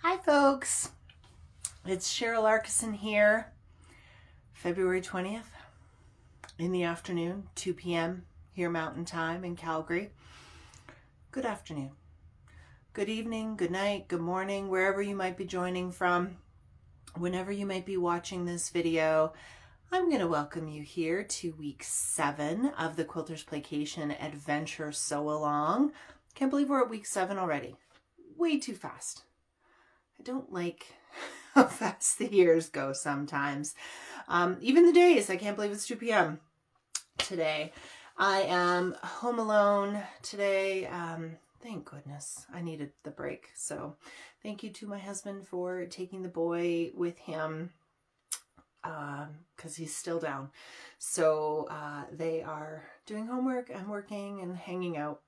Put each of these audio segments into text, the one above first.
Hi folks, it's Cheryl Arkison here, February 20th in the afternoon, 2 p.m. here Mountain Time in Calgary. Good afternoon, good evening, good night, good morning, wherever you might be joining from, whenever you might be watching this video. I'm going to welcome you here to week 7 of the Quilters Playcation Adventure Sewalong. Can't believe we're at week 7 already. Way too fast. I don't like how fast the years go sometimes. Even the days, I can't believe it's 2 p.m. today. I am home alone today. Thank goodness I needed the break. So thank you to my husband for taking the boy with him because he's still down. So they are doing homework and working and hanging out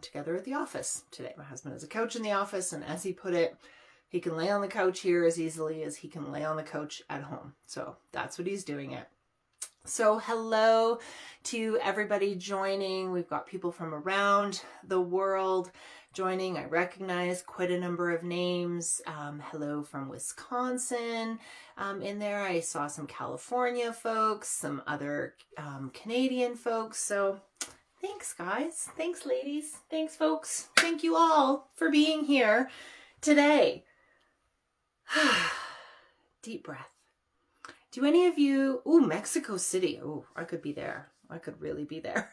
together at the office today. My husband has a couch in the office, and as he put it, he can lay on the couch here as easily as he can lay on the couch at home. So that's what he's doing it. So hello to everybody joining. We've got people from around the world joining. I recognize quite a number of names. Hello from Wisconsin in there. I saw some California folks, some other Canadian folks. So thanks guys. Thanks ladies. Thanks folks. Thank you all for being here today. Deep breath. Do any of you, Mexico City. I could be there. I could really be there.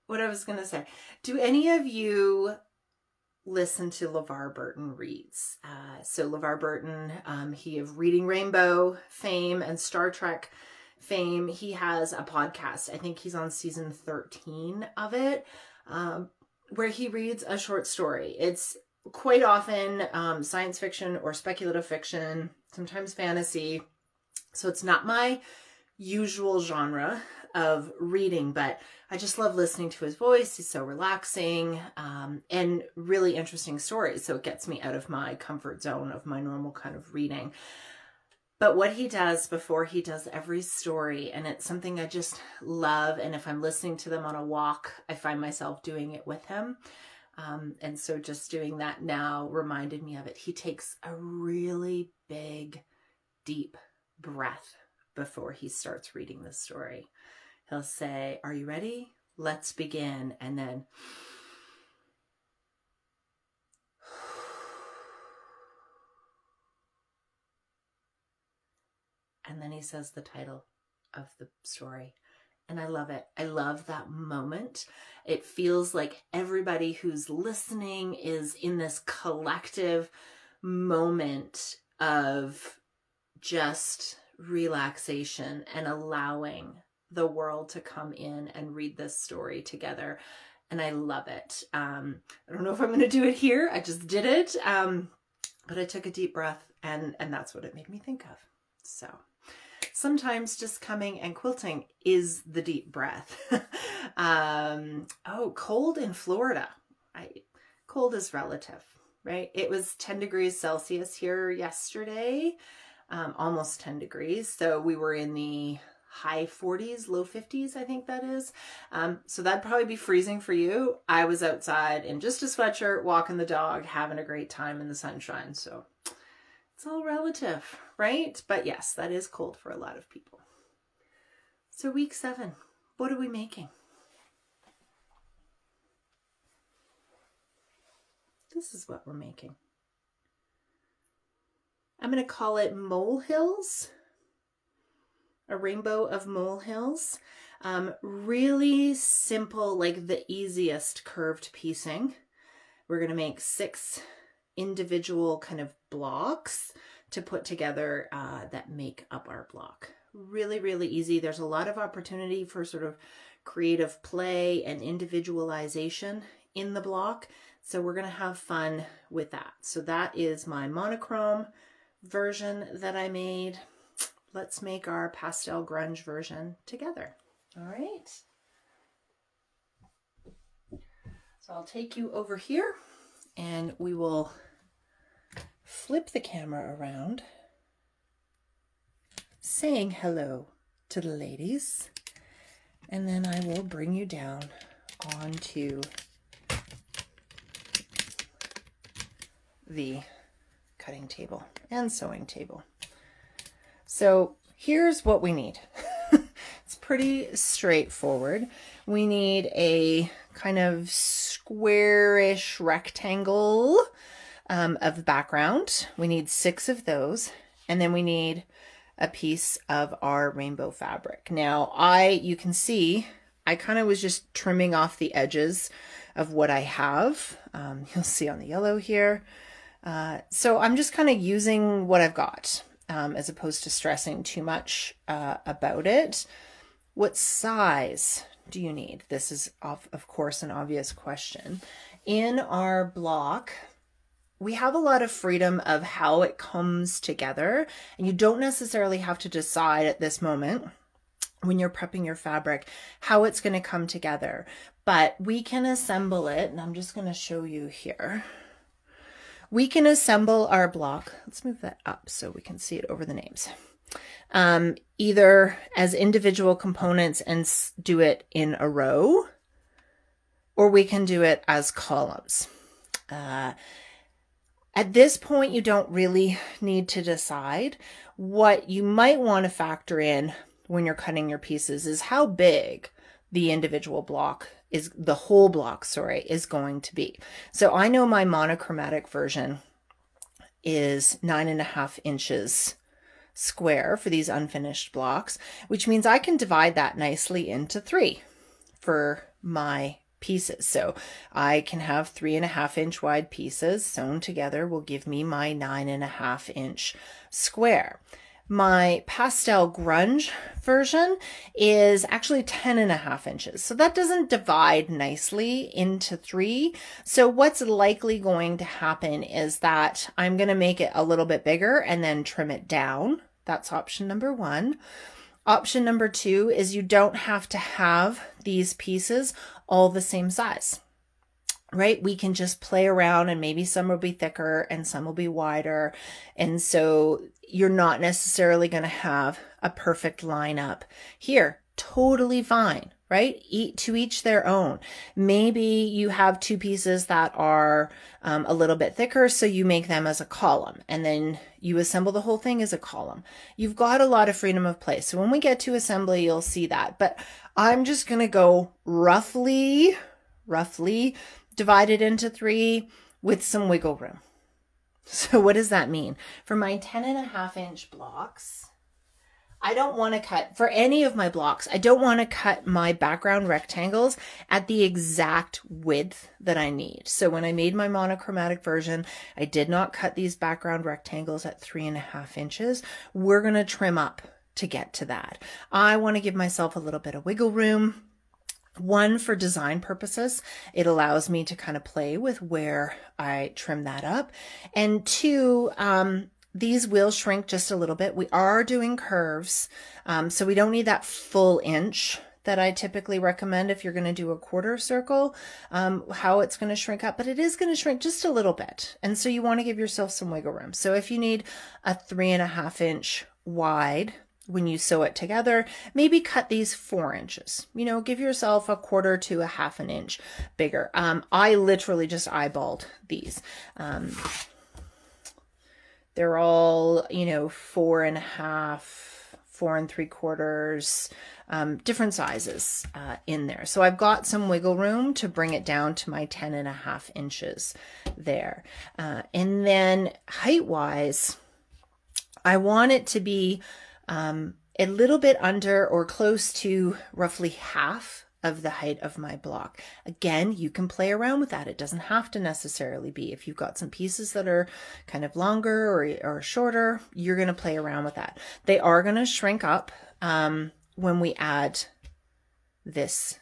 What I was going to say, do any of you listen to LeVar Burton reads? So LeVar Burton, he of Reading Rainbow fame and Star Trek fame. He has a podcast. I think he's on season 13 of it, where he reads a short story. It's quite often science fiction or speculative fiction, sometimes fantasy. So it's not my usual genre of reading, but I just love listening to his voice. He's so relaxing and really interesting stories. So it gets me out of my comfort zone of my normal kind of reading. But what he does before he does every story, and it's something I just love, and if I'm listening to them on a walk, I find myself doing it with him. And so just doing that now reminded me of it. He takes a really big, deep breath before he starts reading the story. He'll say, "Are you ready? Let's begin." And then he says the title of the story. And I love it. I love that moment. It feels like everybody who's listening is in this collective moment of just relaxation and allowing the world to come in and read this story together. And I love it. I don't know if I'm going to do it here. I just did it. But I took a deep breath and that's what it made me think of. So sometimes just coming and quilting is the deep breath. Cold in Florida. Cold is relative, right? It was 10 degrees Celsius here yesterday, almost 10 degrees. So we were in the high 40s, low 50s, I think that is. So that'd probably be freezing for you. I was outside in just a sweatshirt, walking the dog, having a great time in the sunshine. So it's all relative, right? But yes, that is cold for a lot of people. So week 7, what are we making? This is what we're making. I'm going to call it molehills, a rainbow of molehills. Really simple, like the easiest curved piecing. We're going to make 6 individual kind of blocks to put together that make up our block. Really, really easy. There's a lot of opportunity for sort of creative play and individualization in the block. So we're going to have fun with that. So that is my monochrome version that I made. Let's make our pastel grunge version together. All right. So I'll take you over here and we will flip the camera around, saying hello to the ladies, and then I will bring you down onto the cutting table and sewing table. So here's what we need. It's pretty straightforward. We need a kind of squarish rectangle of background. We need 6 of those, and then we need a piece of our rainbow fabric. Now you can see I kind of was just trimming off the edges of what I have. You'll see on the yellow here. So I'm just kind of using what I've got as opposed to stressing too much about it. What size do you need? This is of course an obvious question. In our block, we have a lot of freedom of how it comes together, and you don't necessarily have to decide at this moment when you're prepping your fabric how it's going to come together, but we can assemble it, and I'm just going to show you here. We can assemble our block. Let's move that up so we can see it over the names. Either as individual components and do it in a row, or we can do it as columns. At this point, you don't really need to decide. What you might want to factor in when you're cutting your pieces is how big the individual block is, the whole block, sorry, is going to be. So I know my monochromatic version is 9.5 inches square for these unfinished blocks, which means I can divide that nicely into 3 for my pieces. So I can have 3.5 inch wide pieces sewn together will give me my 9.5 inch square. My pastel grunge version is actually 10.5 inches. So that doesn't divide nicely into 3. So what's likely going to happen is that I'm going to make it a little bit bigger and then trim it down. That's option number 1. Option number 2 is you don't have to have these pieces all the same size, right? We can just play around, and maybe some will be thicker and some will be wider. And so you're not necessarily going to have a perfect lineup here. Totally fine, right? To each their own. Maybe you have 2 pieces that are a little bit thicker, so you make them as a column, and then you assemble the whole thing as a column. You've got a lot of freedom of play. So when we get to assembly, you'll see that. But I'm just going to go roughly divided into 3 with some wiggle room. So what does that mean? For my 10.5 inch blocks, I don't want to cut, for any of my blocks, I don't want to cut my background rectangles at the exact width that I need. So when I made my monochromatic version, I did not cut these background rectangles at 3.5 inches. We're going to trim up to get to that. I want to give myself a little bit of wiggle room. 1, for design purposes, it allows me to kind of play with where I trim that up. And 2, these will shrink just a little bit. We are doing curves, so we don't need that full inch that I typically recommend if you're going to do a quarter circle, how it's going to shrink up, but it is going to shrink just a little bit. And so you want to give yourself some wiggle room. So if you need a 3.5 inch wide, when you sew it together, maybe cut these 4 inches, give yourself a 1/4 to a 1/2 inch bigger. I literally just eyeballed these. They're all, 4.5, 4 3/4, different sizes in there. So I've got some wiggle room to bring it down to my 10.5 inches there. And then height wise, I want it to be a little bit under or close to roughly half of the height of my block. Again, you can play around with that. It doesn't have to necessarily be. If you've got some pieces that are kind of longer or shorter, you're going to play around with that. They are going to shrink up when we add this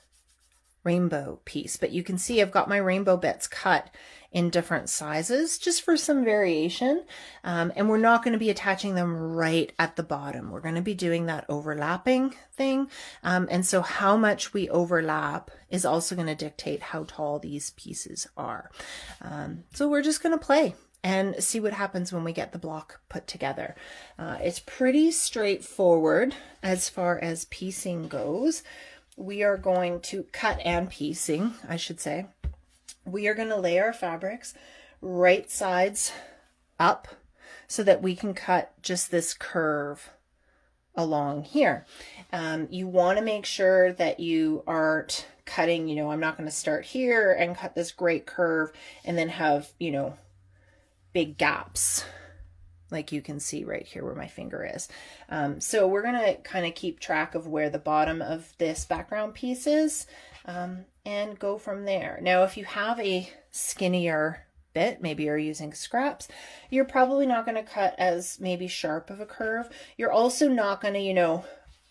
rainbow piece, but you can see I've got my rainbow bits cut in different sizes just for some variation, and we're not going to be attaching them right at the bottom. We're going to be doing that overlapping thing, and so how much we overlap is also going to dictate how tall these pieces are. So we're just going to play and see what happens when we get the block put together. It's pretty straightforward as far as piecing goes. We are going to cut and piecing, I should say. We are going to lay our fabrics right sides up so that we can cut just this curve along here. You want to make sure that you aren't cutting, you know, I'm not going to start here and cut this great curve and then have, you know, big gaps like you can see right here where my finger is. So we're going to kind of keep track of where the bottom of this background piece is and go from there. Now, if you have a skinnier bit, maybe you're using scraps, you're probably not going to cut as maybe sharp of a curve. You're also not going to, you know,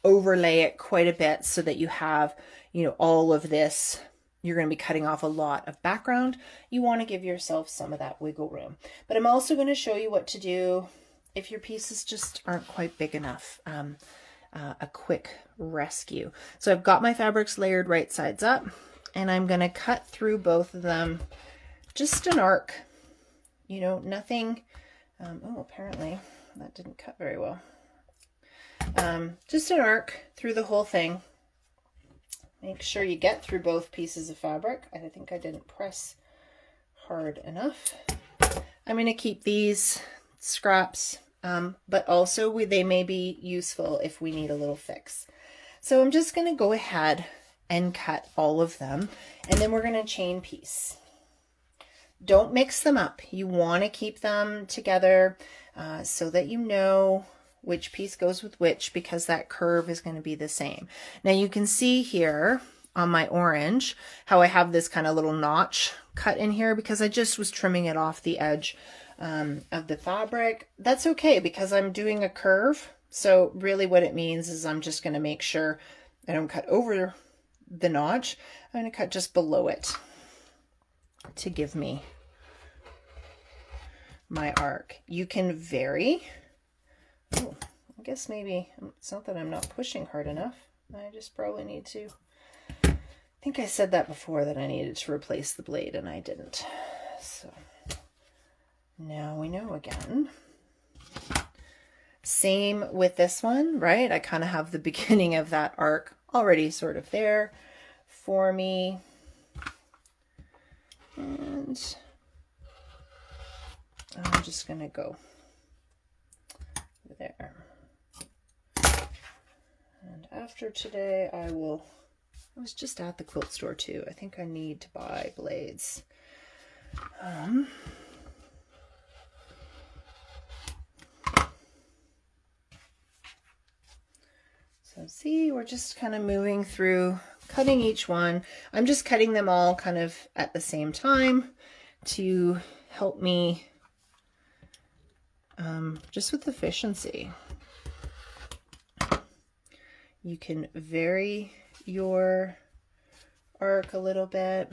overlay it quite a bit so that you have, you know, all of this. You're going to be cutting off a lot of background. You want to give yourself some of that wiggle room. But I'm also going to show you what to do if your pieces just aren't quite big enough. A quick rescue. So I've got my fabrics layered right sides up, and I'm going to cut through both of them. Just an arc, you know, nothing. Oh, apparently that didn't cut very well. Just an arc through the whole thing. Make sure you get through both pieces of fabric. I think I didn't press hard enough. I'm going to keep these scraps, but also they may be useful if we need a little fix. So I'm just going to go ahead and cut all of them, and then we're going to chain piece. Don't mix them up. You want to keep them together so that you know which piece goes with which, because that curve is going to be the same. Now you can see here on my orange how I have this kind of little notch cut in here because I just was trimming it off the edge of the fabric. That's okay because I'm doing a curve. So really what it means is I'm just going to make sure I don't cut over the notch. I'm going to cut just below it to give me my arc. You can vary. Oh, I guess maybe it's not that I'm not pushing hard enough. I just probably need to. I think I said that before, that I needed to replace the blade, and I didn't. So now we know again. Same with this one, right? I kind of have the beginning of that arc already sort of there for me. And I'm just going to go there. And after today, I was just at the quilt store too. I think I need to buy blades. So see, we're just kind of moving through, cutting each one. I'm just cutting them all kind of at the same time to help me just with efficiency. You can vary your arc a little bit.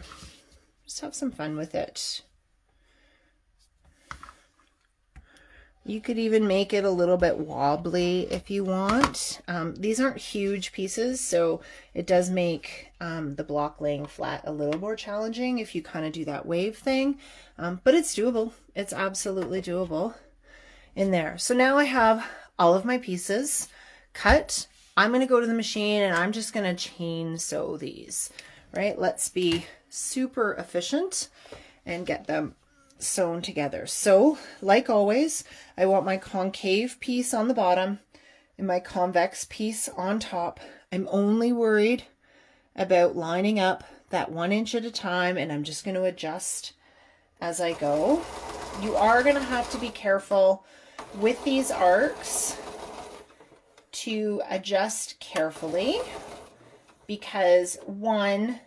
Just have some fun with it. You could even make it a little bit wobbly if you want. These aren't huge pieces, so it does make the block laying flat a little more challenging if you kind of do that wave thing. But it's doable. It's absolutely doable in there. So now I have all of my pieces cut. I'm going to go to the machine and I'm just going to chain sew these, right? Let's be super efficient and get them sewn together. So like always, I want my concave piece on the bottom and my convex piece on top. I'm only worried about lining up that 1 inch at a time, and I'm just going to adjust as I go. You are going to have to be careful with these arcs to adjust carefully because one,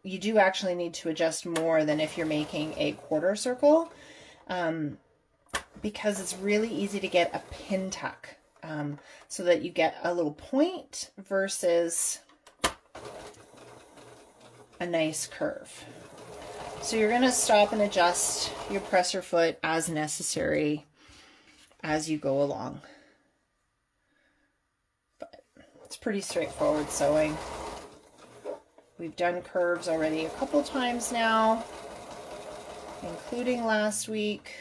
you do actually need to adjust more than if you're making a quarter circle because it's really easy to get a pin tuck so that you get a little point versus a nice curve. So you're going to stop and adjust your presser foot as necessary as you go along. But it's pretty straightforward sewing. We've done curves already a couple times now, including last week.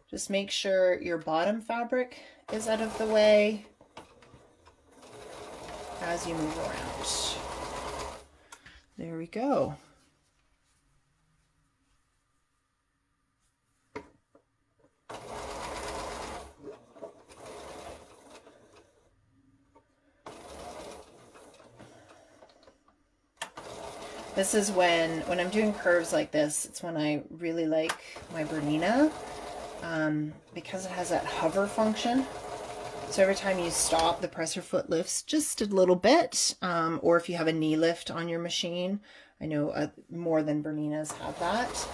Just make sure your bottom fabric is out of the way as you move around. There we go. This is when I'm doing curves like this, it's when I really like my Bernina, because it has that hover function. So every time you stop, the presser foot lifts just a little bit, or if you have a knee lift on your machine. I know more than Berninas have that.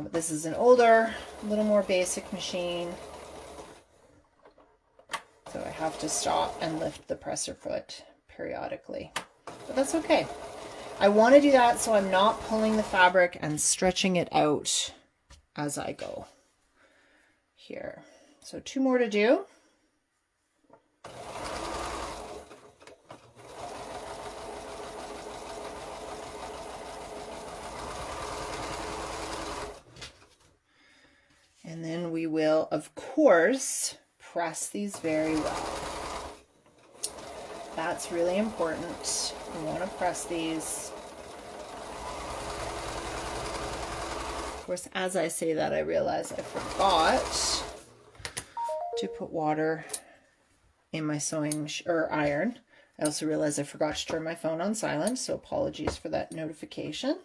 But this is an older, a little more basic machine. So I have to stop and lift the presser foot periodically, but that's okay. I want to do that so I'm not pulling the fabric and stretching it out as I go here. So 2 more to do. And then we will, of course, press these very well. That's really important. We want to press these. Of course, as I say that, I realize I forgot to put water in my sewing iron. I also realized I forgot to turn my phone on silent, so apologies for that notification.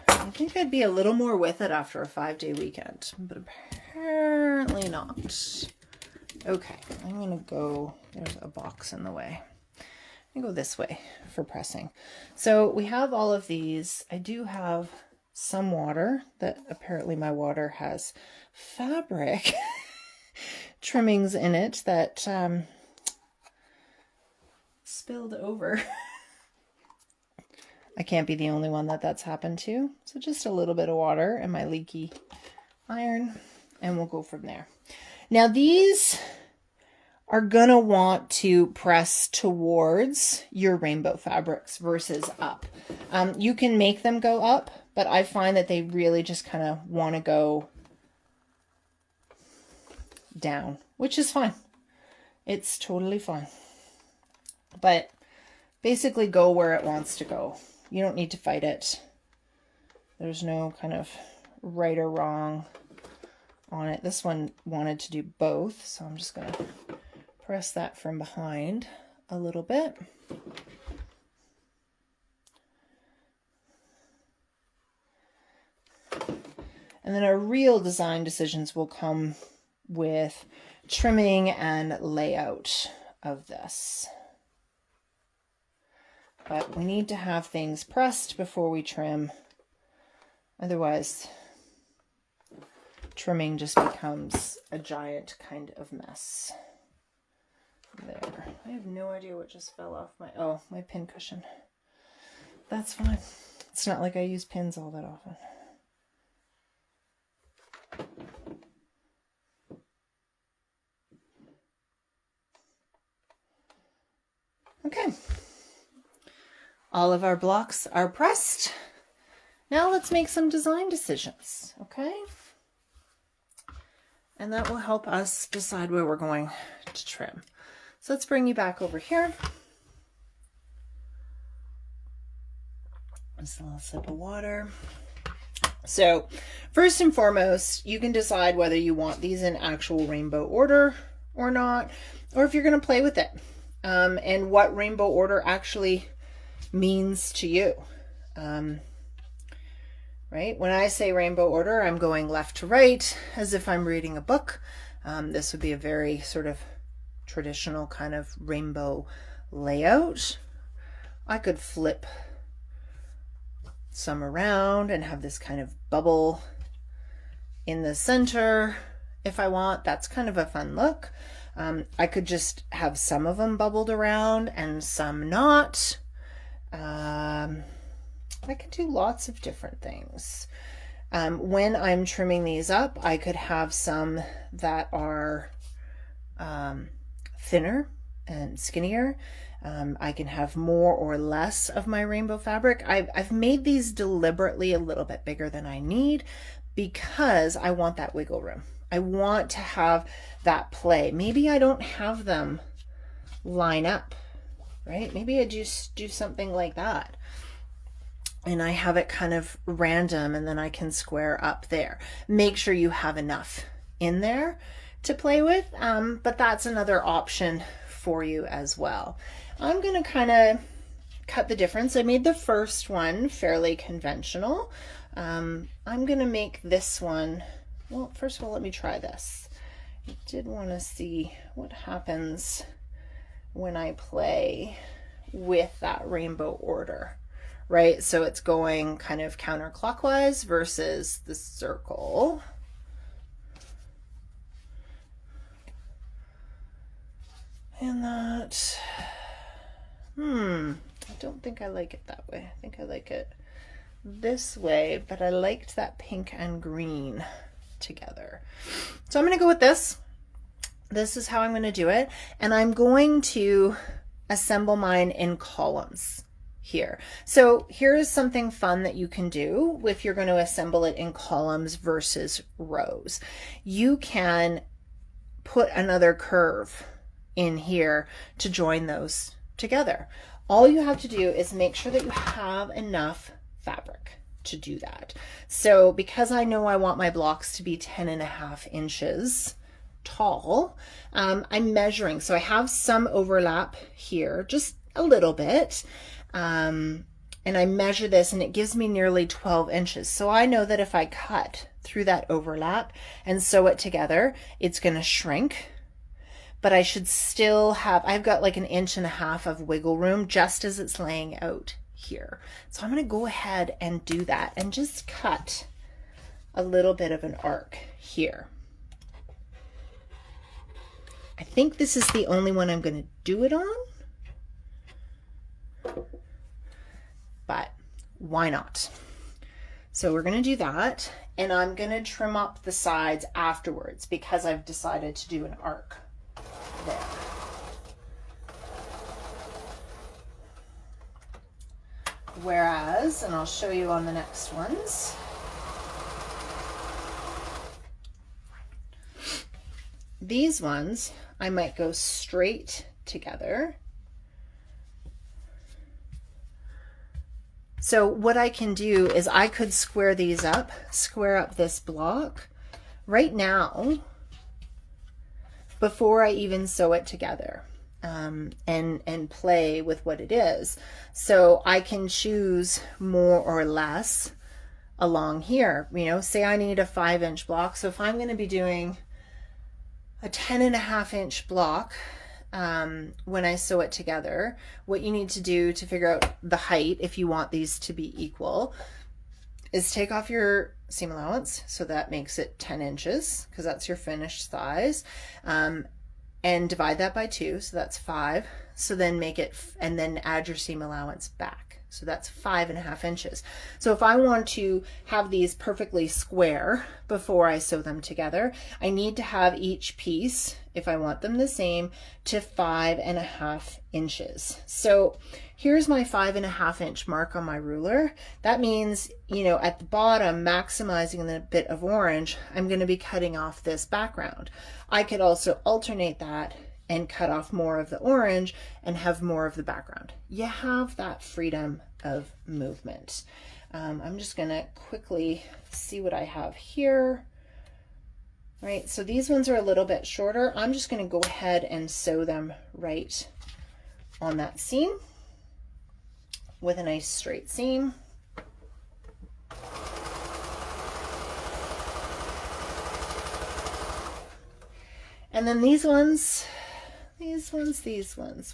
I think I'd be a little more with it after a 5-day weekend, but apparently not. Okay, I'm gonna go, there's a box in the way. I'm gonna go this way for pressing. So we have all of these. I do have some water that apparently my water has fabric trimmings in it that spilled over. I can't be the only one that's happened to. So just a little bit of water in my leaky iron, and we'll go from there. Now these are gonna want to press towards your rainbow fabrics versus up. You can make them go up, but I find that they really just kind of want to go down, which is fine. It's totally fine. But basically go where it wants to go. You don't need to fight it. There's no kind of right or wrong on it. This one wanted to do both, so I'm just going to press that from behind a little bit. And then our real design decisions will come with trimming and layout of this. But we need to have things pressed before we trim. Otherwise, trimming just becomes a giant kind of mess. There. I have no idea what just fell off my pin cushion. That's fine. It's not like I use pins all that often. Okay. All of our blocks are pressed. Now let's make some design decisions, okay? And that will help us decide where we're going to trim. So let's bring you back over here. Just a little sip of water. So first and foremost, you can decide whether you want these in actual rainbow order or not, or if you're going to play with it, and what rainbow order actually means to you. Right? When I say rainbow order, I'm going left to right as if I'm reading a book. This would be a very sort of traditional kind of rainbow layout. I could flip some around and have this kind of bubble in the center if I want. That's kind of a fun look. I could just have some of them bubbled around and some not. I could do lots of different things. When I'm trimming these up, I could have some that are thinner and skinnier. I can have more or less of my rainbow fabric. I've made these deliberately a little bit bigger than I need because I want that wiggle room. I want to have that play. Maybe I don't have them line up, right? Maybe I just do something like that. And I have it kind of random, and then I can square up there. Make sure you have enough in there to play with, but that's another option for you as well. I'm going to kind of cut the difference. I made the first one fairly conventional. I'm going to make this one, well, first of all, let me try this. I did want to see what happens when I play with that rainbow order, right? So it's going kind of counterclockwise versus the circle. And that, I don't think I like it that way. I think I like it this way, but I liked that pink and green together. So I'm going to go with this. This is how I'm going to do it. And I'm going to assemble mine in columns here. So here's something fun that you can do if you're going to assemble it in columns versus rows. You can put another curve in here to join those together. All you have to do is make sure that you have enough fabric to do that. So because I know I want my blocks to be 10.5 inches tall, I'm measuring. So I have some overlap here, just a little bit. And I measure this and it gives me nearly 12 inches. So I know that if I cut through that overlap and sew it together, it's going to shrink. But I should still have, I've got like 1.5 inches of wiggle room just as it's laying out here. So I'm going to go ahead and do that and just cut a little bit of an arc here. I think this is the only one I'm going to do it on, but why not? So we're going to do that, and I'm going to trim up the sides afterwards because I've decided to do an arc there. Whereas, and I'll show you on the next ones, these ones I might go straight together. So what I can do is I could square these up, square up this block right now before I even sew it together, and play with what it is. So I can choose more or less along here. You know, say I need a 5-inch block. So if I'm going to be doing a 10.5-inch block, when I sew it together, what you need to do to figure out the height, if you want these to be equal, is take off your seam allowance. So that makes it 10 inches because that's your finished size, and divide that by 2. So that's 5. So then make it, and then add your seam allowance back. So that's 5.5 inches. So if I want to have these perfectly square before I sew them together, I need to have each piece, if I want them the same, to 5.5 inches. So here's my 5.5 inch mark on my ruler. That means, you know, at the bottom, maximizing the bit of orange, I'm going to be cutting off this background. I could also alternate that and cut off more of the orange and have more of the background. You have that freedom of movement. I'm just going to quickly see what I have here. All right, so these ones are a little bit shorter. I'm just going to go ahead and sew them right on that seam with a nice straight seam. And then these ones,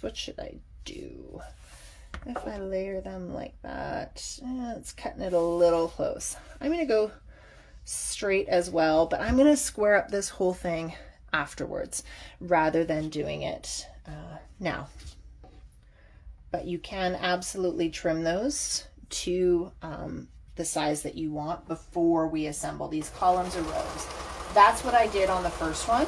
what should I do? If I layer them like that, it's cutting it a little close. I'm going to go straight as well, but I'm going to square up this whole thing afterwards rather than doing it now. But you can absolutely trim those to the size that you want before we assemble these columns or rows. That's what I did on the first one.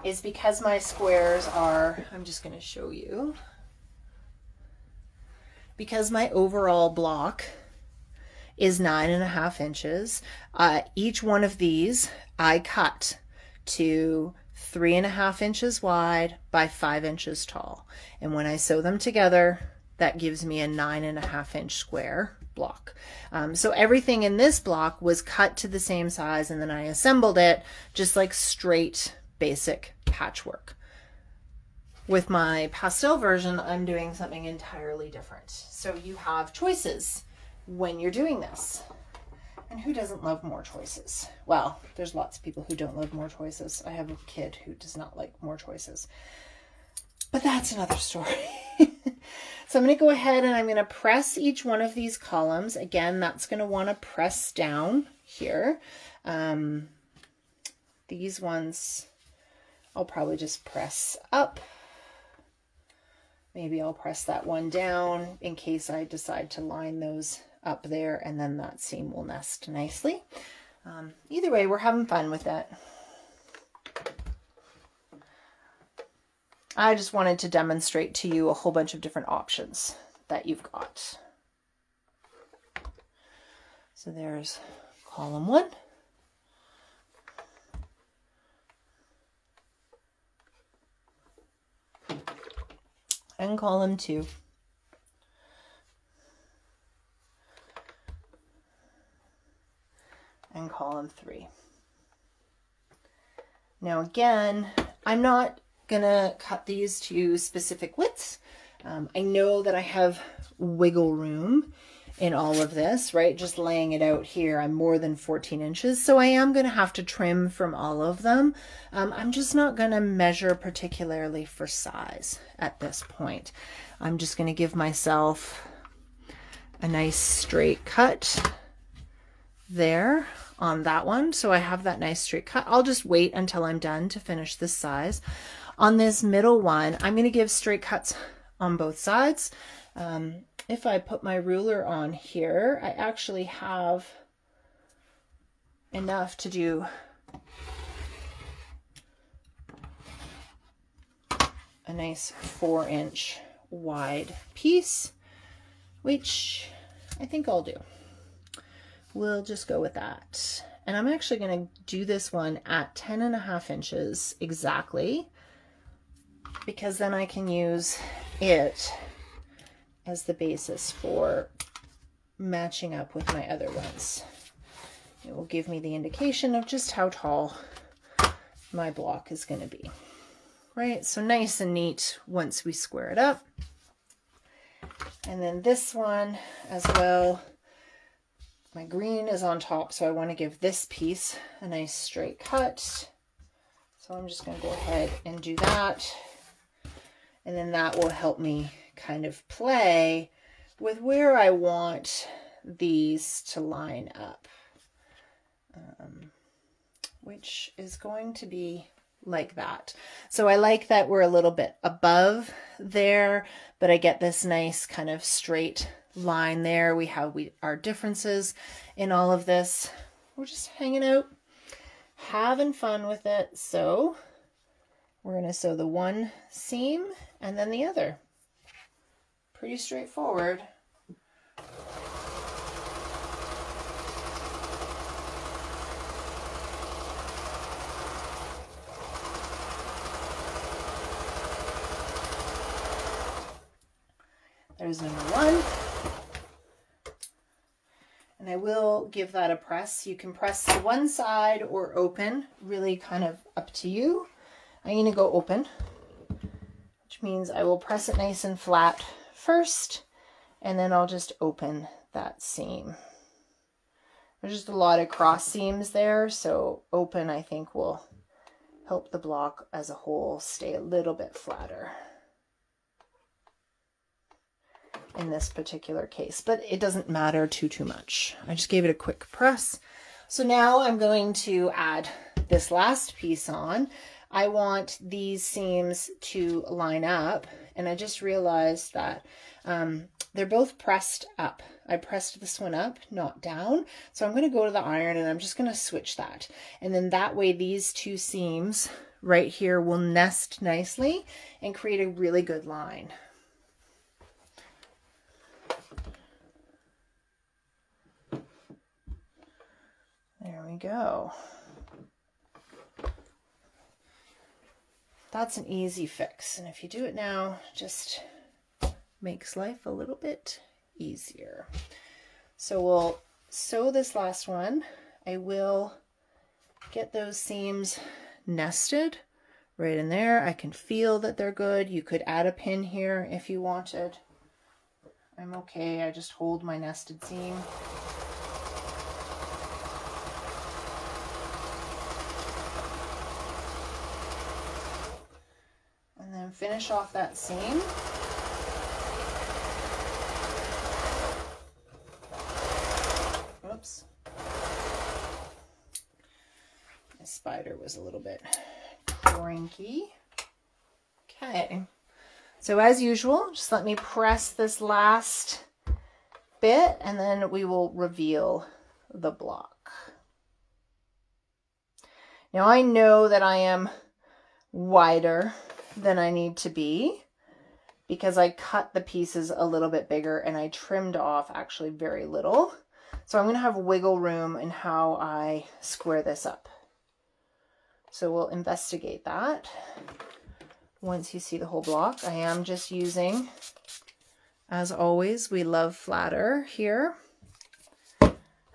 Is because my squares are, I'm just going to show you, because my overall block is 9.5 inches, each one of these I cut to 3.5 inches wide by 5 inches tall. And when I sew them together, that gives me a 9.5 inch square block. So everything in this block was cut to the same size, and then I assembled it just like straight basic patchwork. With my pastel version, I'm doing something entirely different. So you have choices when you're doing this. And who doesn't love more choices? Well, there's lots of people who don't love more choices. I have a kid who does not like more choices. But that's another story. So I'm going to go ahead and I'm going to press each one of these columns. Again, that's going to want to press down here. These ones, I'll probably just press up. Maybe I'll press that one down in case I decide to line those up there, and then that seam will nest nicely. Either way, we're having fun with that. I just wanted to demonstrate to you a whole bunch of different options that you've got. So there's column 1. And column 2. And column 3. Now again, I'm not gonna cut these to specific widths. I know that I have wiggle room in all of this, right? Just laying it out here, I'm more than 14 inches, so I am gonna have to trim from all of them. I'm just not gonna measure particularly for size at this point. I'm just gonna give myself a nice straight cut there on that one. So I have that nice straight cut. I'll just wait until I'm done to finish this size. On this middle one, I'm going to give straight cuts on both sides. If I put my ruler on here, I actually have enough to do a nice 4-inch wide piece, which I think I'll do. We'll just go with that. And I'm actually going to do this one at 10.5 inches exactly, because then I can use it as the basis for matching up with my other ones. It will give me the indication of just how tall my block is going to be. Right, so nice and neat once we square it up. And then this one as well. My green is on top, so I want to give this piece a nice straight cut. So I'm just going to go ahead and do that. And then that will help me kind of play with where I want these to line up, which is going to be like that. So I like that we're a little bit above there, but I get this nice kind of straight line there. We have our differences in all of this. We're just hanging out, having fun with it. So we're going to sew the one seam and then the other. Pretty straightforward. There's number 1. And I will give that a press. You can press to one side or open, really kind of up to you. I'm going to go open, which means I will press it nice and flat first, and then I'll just open that seam. There's just a lot of cross seams there, so open I think will help the block as a whole stay a little bit flatter in this particular case, but it doesn't matter too much. I just gave it a quick press. So now I'm going to add this last piece on. I want these seams to line up, and I just realized that they're both pressed up. I pressed this one up, not down. So I'm going to go to the iron and I'm just going to switch that. And then that way these two seams right here will nest nicely and create a really good line. There we go. That's an easy fix. And if you do it now, just makes life a little bit easier. So we'll sew this last one. I will get those seams nested right in there. I can feel that they're good. You could add a pin here if you wanted. I'm okay. I just hold my nested seam. And then finish off that seam. Oops. My spider was a little bit cranky. Okay. So as usual, just let me press this last bit and then we will reveal the block. Now I know that I am wider than I need to be because I cut the pieces a little bit bigger and I trimmed off actually very little. So I'm going to have wiggle room in how I square this up. So we'll investigate that once you see the whole block. I am just using, as always, we love flatter here.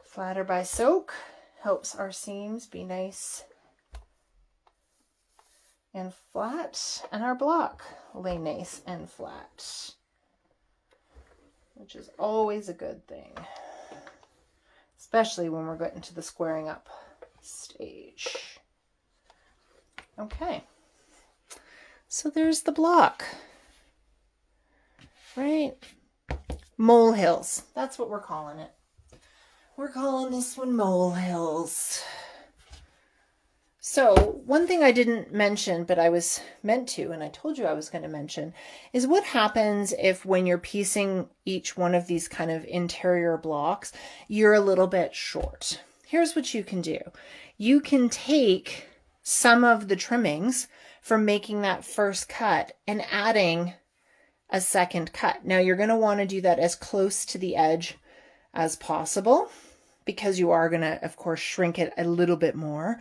Flatter by Soak helps our seams be nice and flat, and our block lay nice and flat, which is always a good thing, especially when we're getting to the squaring up stage. Okay, so there's the block, right? Molehills, that's what we're calling it. We're calling this one molehills. So one thing I didn't mention, but I was meant to, and I told you I was going to mention, is what happens if when you're piecing each one of these kind of interior blocks, you're a little bit short. Here's what you can do. You can take some of the trimmings from making that first cut and adding a second cut. Now you're going to want to do that as close to the edge as possible, because you are going to, of course, shrink it a little bit more.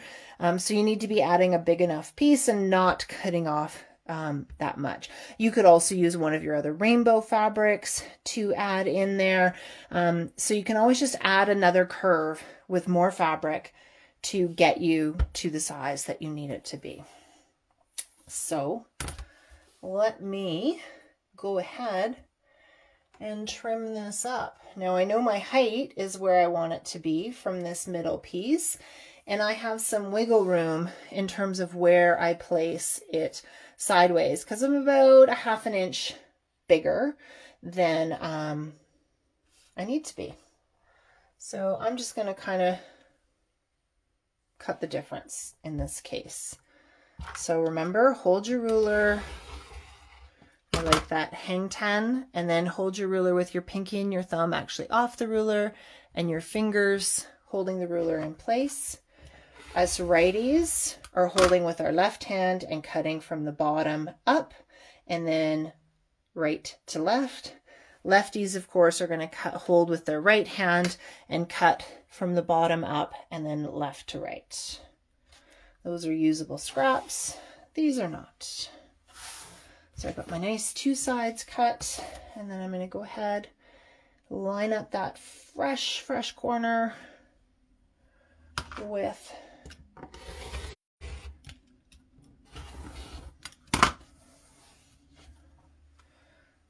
So you need to be adding a big enough piece and not cutting off that much. You could also use one of your other rainbow fabrics to add in there. So you can always just add another curve with more fabric to get you to the size that you need it to be. So let me go ahead and trim this up. Now I know my height is where I want it to be from this middle piece, and I have some wiggle room in terms of where I place it sideways because I'm about a ½ inch bigger than I need to be. So I'm just going to kind of cut the difference in this case. So remember, hold your ruler. I like that hang 10, and then hold your ruler with your pinky and your thumb actually off the ruler and your fingers holding the ruler in place. Us righties are holding with our left hand and cutting from the bottom up and then right to left. Lefties, of course, are going to hold with their right hand and cut from the bottom up and then left to right. Those are usable scraps. These are not. So I've got my nice two sides cut, and then I'm going to go ahead, line up that fresh corner with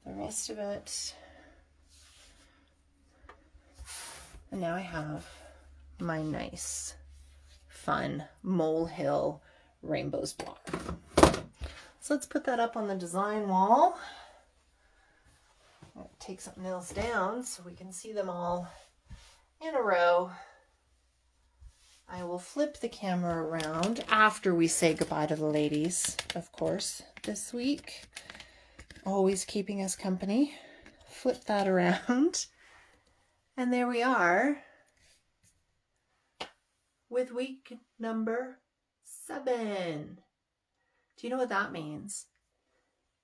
the rest of it. And now I have my nice, fun molehill rainbows block. So let's put that up on the design wall. Take something else down so we can see them all in a row. I will flip the camera around after we say goodbye to the ladies, of course, this week. Always keeping us company. Flip that around. And there we are with week number 7. Do you know what that means?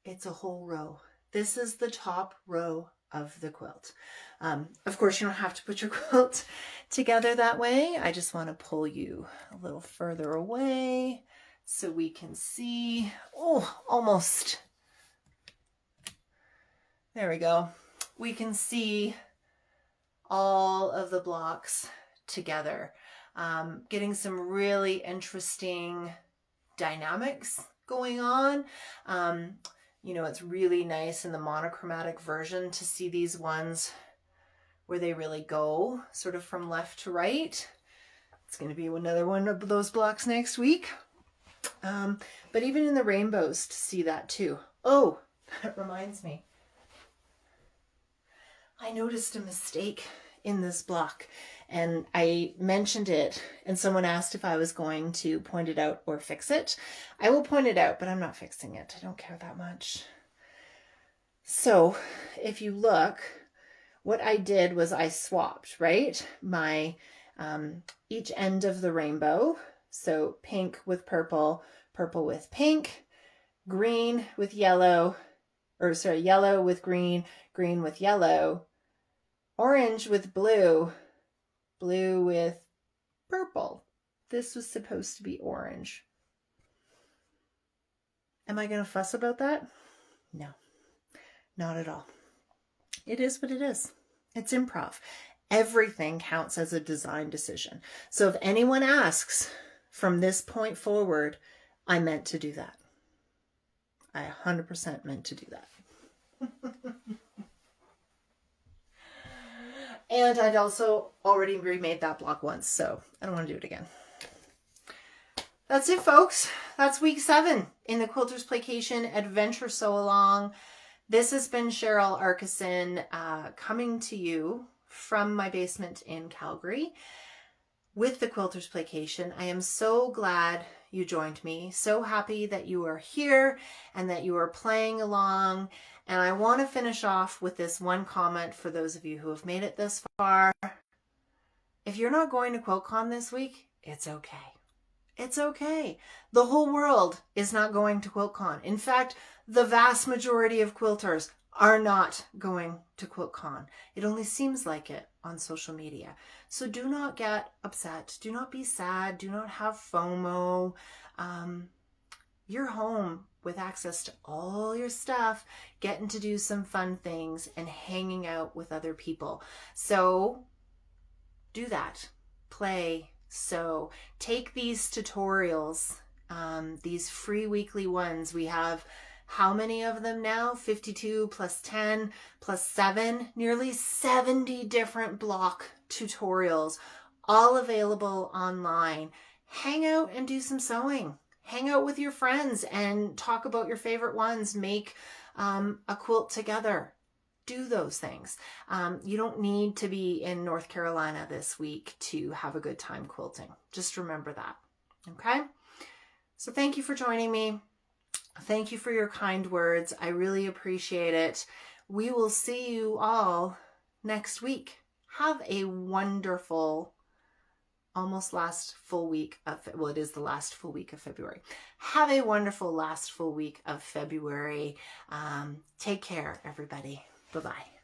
It's a whole row. This is the top row of the quilt. Of course, you don't have to put your quilt together that way. I just want to pull you a little further away so we can see. Oh, almost. There we go. We can see all of the blocks together. Getting some really interesting dynamics going on. You know, it's really nice in the monochromatic version to see these ones where they really go sort of from left to right. It's going to be another one of those blocks next week. But even in the rainbows to see that too. Oh, that reminds me. I noticed a mistake in this block and I mentioned it and someone asked if I was going to point it out or fix it. I will point it out, but I'm not fixing it. I don't care that much. So if you look, what I did was I swapped, right? My each end of the rainbow. So pink with purple, purple with pink, green with yellow, or sorry, yellow with green, green with yellow, orange with blue, blue with purple. This was supposed to be orange. Am I going to fuss about that? No, not at all. It is what it is. It's improv. Everything counts as a design decision. So if anyone asks from this point forward, I meant to do that. I 100% meant to do that. And I'd also already remade that block once, so I don't want to do it again. That's it, folks. That's week 7 in the Quilters Playcation Adventure Sewalong. This has been Cheryl Arkison coming to you from my basement in Calgary with the Quilters Playcation. I am so glad you joined me. So happy that you are here and that you are playing along. And I want to finish off with this one comment for those of you who have made it this far. If you're not going to QuiltCon this week, it's okay. It's okay. The whole world is not going to QuiltCon. In fact, the vast majority of quilters are not going to QuiltCon. It only seems like it on social media. So do not get upset. Do not be sad. Do not have FOMO. You're home with access to all your stuff, getting to do some fun things and hanging out with other people. So do that. Play, sew. Take these tutorials, these free weekly ones. We have how many of them now? 52 plus 10 plus 7, nearly 70 different block tutorials, all available online. Hang out and do some sewing. Hang out with your friends and talk about your favorite ones. Make a quilt together. Do those things. You don't need to be in North Carolina this week to have a good time quilting. Just remember that. Okay? So thank you for joining me. Thank you for your kind words. I really appreciate it. We will see you all next week. Have a wonderful, almost last full week of, well, it is the last full week of February. Have a wonderful last full week of February. Take care, everybody. Bye-bye.